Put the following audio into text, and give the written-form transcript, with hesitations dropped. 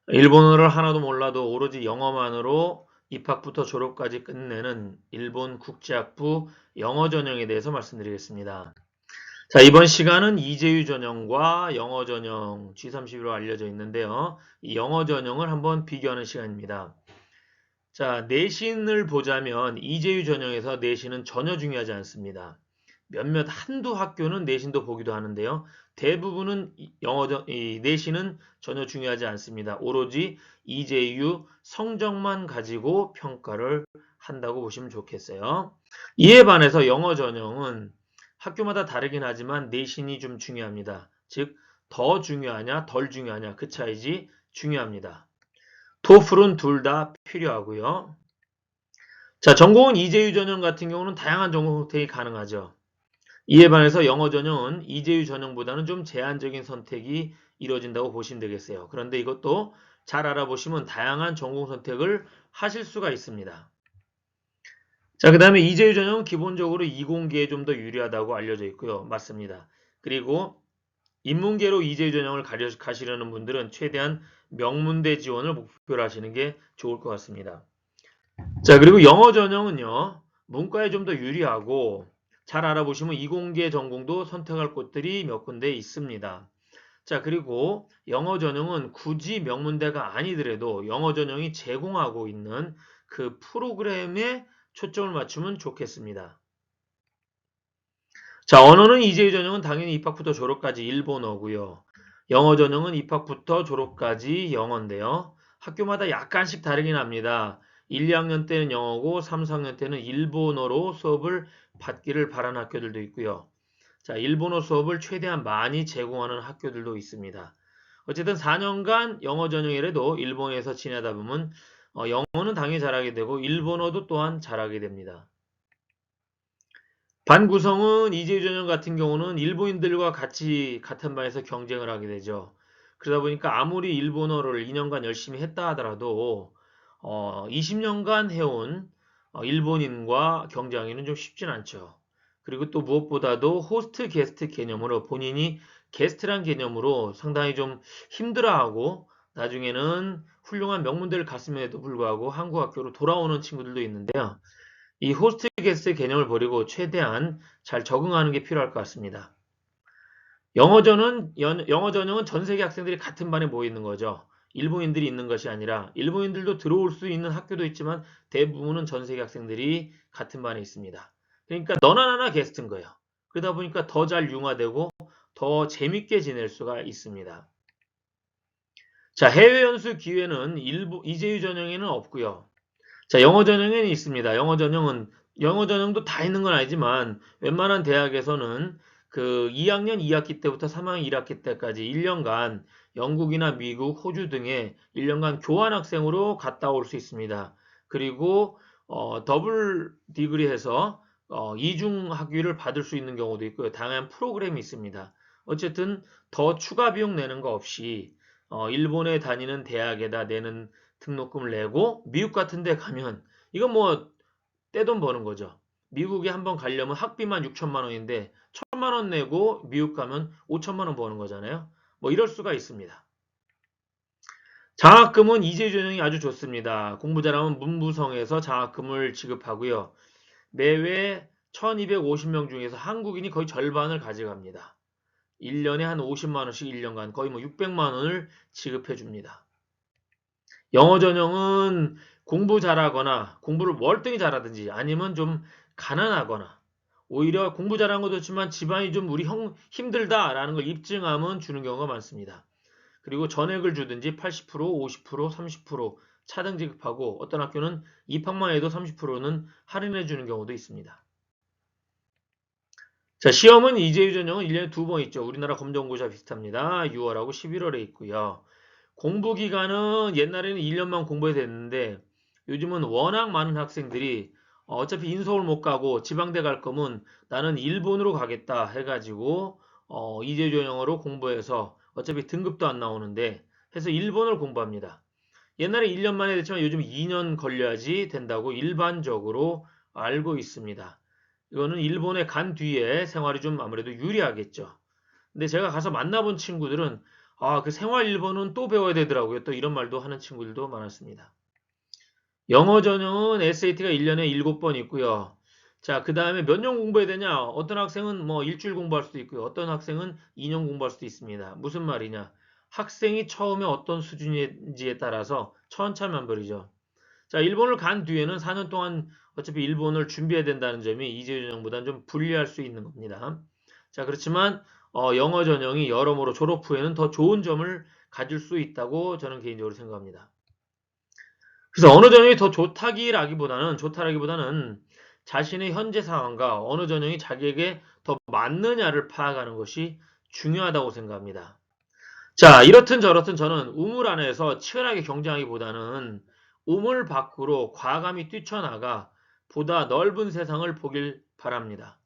일본어를 하나도 몰라도 오로지 영어만으로 입학부터 졸업까지 끝내는 일본 국제학부 영어 전형에 대해서 말씀드리겠습니다. 자, 이번 시간은 이재유 전형과 영어 전형 G30으로 알려져 있는데요. 이 영어 전형을 한번 비교하는 시간입니다. 자, 내신을 보자면 이재유 전형에서 내신은 전혀 중요하지 않습니다. 몇몇 한두 학교는 내신도 보기도 하는데요. 대부분은 이 내신은 전혀 중요하지 않습니다. 오로지 이재유 성적만 가지고 평가를 한다고 보시면 좋겠어요. 이에 반해서 영어 전형은 학교마다 다르긴 하지만 내신이 좀 중요합니다. 즉, 더 중요하냐, 덜 중요하냐, 그 차이지 중요합니다. 토플은 둘 다 필요하고요. 자, 전공은 이재유 전형 같은 경우는 다양한 전공 선택이 가능하죠. 이에 반해서 영어 전형은 이재유 전형보다는 좀 제한적인 선택이 이루어진다고 보시면 되겠어요. 그런데 이것도 잘 알아보시면 다양한 전공 선택을 하실 수가 있습니다. 자, 그 다음에 이재유 전형은 기본적으로 이공계에 좀 더 유리하다고 알려져 있고요. 맞습니다. 그리고 인문계로 이재유 전형을 가시려는 분들은 최대한 명문대 지원을 목표로 하시는 게 좋을 것 같습니다. 자, 그리고 영어 전형은요, 문과에 좀 더 유리하고, 잘 알아보시면 이공계 전공도 선택할 곳들이 몇 군데 있습니다. 자, 그리고 영어 전형은 굳이 명문대가 아니더라도 영어 전형이 제공하고 있는 그 프로그램에 초점을 맞추면 좋겠습니다. 자, 언어는 이재유 전형은 당연히 입학부터 졸업까지 일본어고요. 영어 전형은 입학부터 졸업까지 영어인데요. 학교마다 약간씩 다르긴 합니다. 1, 2학년 때는 영어고 3, 4학년 때는 일본어로 수업을 받기를 바라는 학교들도 있고요. 자, 일본어 수업을 최대한 많이 제공하는 학교들도 있습니다. 어쨌든 4년간 영어 전형이라도 일본에서 지내다 보면 영어는 당연히 잘하게 되고 일본어도 또한 잘하게 됩니다. 반 구성은 이재유 전형 같은 경우는 일본인들과 같이 같은 반에서 경쟁을 하게 되죠. 그러다 보니까 아무리 일본어를 2년간 열심히 했다 하더라도 20년간 해온 일본인과 경쟁하기는 좀 쉽진 않죠. 그리고 또 무엇보다도 호스트 게스트 개념으로 본인이 게스트란 개념으로 상당히 좀 힘들어하고 나중에는 훌륭한 명문대를 갔음에도 불구하고 한국 학교로 돌아오는 친구들도 있는데요. 이 호스트 게스트 개념을 버리고 최대한 잘 적응하는 게 필요할 것 같습니다. 영어 전형은 전 세계 학생들이 같은 반에 모여 있는 거죠. 일본인들이 있는 것이 아니라 일본인들도 들어올 수 있는 학교도 있지만 대부분은 전 세계 학생들이 같은 반에 있습니다. 그러니까 너나 나나 게스트인 거예요. 그러다 보니까 더 잘 융화되고 더 재밌게 지낼 수가 있습니다. 자, 해외 연수 기회는 이재유 전형에는 없고요. 자, 영어 전형에는 있습니다. 영어 전형도 다 있는 건 아니지만 웬만한 대학에서는 그 2학년 2학기 때부터 3학년 1학기 때까지 1년간 영국이나 미국, 호주 등에 1년간 교환 학생으로 갔다 올 수 있습니다. 그리고 더블 디그리 해서 이중 학위를 받을 수 있는 경우도 있고요. 다양한 프로그램이 있습니다. 어쨌든 더 추가 비용 내는 거 없이 일본에 다니는 대학에다 내는 등록금을 내고 미국 같은 데 가면 이건 뭐 떼돈 버는 거죠. 미국에 한번 가려면 학비만 6천만 원인데 1천만 원 내고 미국 가면 5천만 원 버는 거잖아요. 뭐 이럴 수가 있습니다. 장학금은 이재 전형이 아주 좋습니다. 공부 잘하면 문부성에서 장학금을 지급하고요. 매회 1250명 중에서 한국인이 거의 절반을 가져갑니다. 1년에 한 50만 원씩 1년간 거의 뭐 600만 원을 지급해 줍니다. 영어 전형은 공부 잘하거나 공부를 월등히 잘하든지 아니면 좀 가난하거나 오히려 공부 잘하는 것도 좋지만 집안이 좀 우리 형 힘들다라는 걸 입증하면 주는 경우가 많습니다. 그리고 전액을 주든지 80%, 50%, 30% 차등 지급하고 어떤 학교는 입학만 해도 30%는 할인해 주는 경우도 있습니다. 자, 시험은 이재유 전형은 1년에 2번 있죠. 우리나라 검정고시와 비슷합니다. 6월하고 11월에 있고요. 공부 기간은 옛날에는 1년만 공부해야 됐는데 요즘은 워낙 많은 학생들이 어차피 인서울 못 가고 지방대 갈 거면 나는 일본으로 가겠다 해가지고 이재전형으로 공부해서 어차피 등급도 안 나오는데 해서 일본을 공부합니다. 옛날에 1년 만에 됐지만 요즘 2년 걸려야지 된다고 일반적으로 알고 있습니다. 이거는 일본에 간 뒤에 생활이 좀 아무래도 유리하겠죠. 근데 제가 가서 만나본 친구들은 그 생활 1번은 또 배워야 되더라고요. 또 이런 말도 하는 친구들도 많았습니다. 영어 전형은 SAT가 1년에 7번 있고요. 자, 그 다음에 몇 년 공부해야 되냐? 어떤 학생은 뭐 일주일 공부할 수도 있고요. 어떤 학생은 2년 공부할 수도 있습니다. 무슨 말이냐? 학생이 처음에 어떤 수준인지에 따라서 천차만별이죠. 자, 일본을 간 뒤에는 4년 동안 어차피 일본을 준비해야 된다는 점이 이재유 전형보다는 좀 불리할 수 있는 겁니다. 자, 그렇지만 영어 전형이 여러모로 졸업 후에는 더 좋은 점을 가질 수 있다고 저는 개인적으로 생각합니다. 그래서 어느 전형이 더 좋다라기보다는 자신의 현재 상황과 어느 전형이 자기에게 더 맞느냐를 파악하는 것이 중요하다고 생각합니다. 자, 이렇든 저렇든 저는 우물 안에서 치열하게 경쟁하기보다는 우물 밖으로 과감히 뛰쳐나가 보다 넓은 세상을 보길 바랍니다.